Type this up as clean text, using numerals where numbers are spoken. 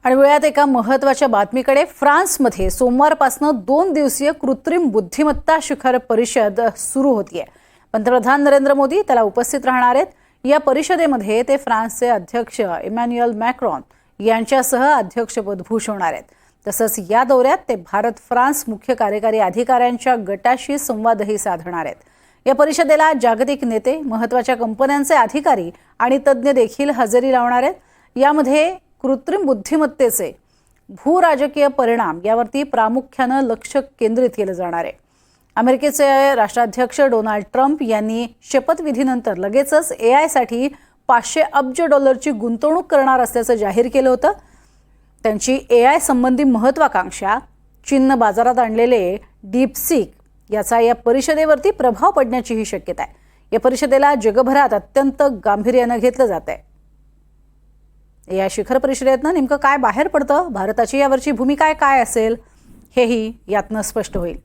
आणि वेळात एका महत्त्वाच्या बातमीकडे फ्रान्समध्ये सोमवारपासून 2 दिवसीय कृत्रिम बुद्धिमत्ता शिखर परिषद सुरू होतीये। पंतप्रधान नरेंद्र मोदी त्याला उपस्थित राहणार आहेत। या परिषदेमध्ये ते फ्रान्सचे अध्यक्ष इमॅन्युएल मॅक्रॉन यांच्यासह अध्यक्षपद भूषवणार आहेत। तसंच या दौऱ्यात ते भारत फ्रान्स मुख्य कार्यकारी अधिकाऱ्यांच्या गटाशी संवादही साधणार आहेत। या परिषदेला जागतिक नेते, महत्त्वाच्या कंपन्यांचे अधिकारी आणि तज्ञ देखील हजेरी लावणार आहेत। यामध्ये कृत्रिम बुद्धिमत्तेचे भूराजकीय परिणाम यावरती प्रामुख्याने लक्ष केंद्रित केलं जाणार आहे। अमेरिकेचे राष्ट्राध्यक्ष डोनाल्ड ट्रम्प यांनी शपथविधीनंतर लगेचच AI साठी 500 अब्ज डॉलरची गुंतवणूक करणार असल्याचं जाहीर केलं होतं। त्यांची AI संबंधी महत्त्वाकांक्षा, चीनने बाजारात आणलेले डीपसीक याचा या परिषदेवरती प्रभाव पडण्याचीही शक्यता आहे। या परिषदेला जगभरात अत्यंत गांभीर्याने घेतलं जात आहे। या शिखर परिषदेतनं नेमकं काय बाहेर पडतं, भारताची यावरची भूमिका काय असेल हेही यातनं स्पष्ट होईल।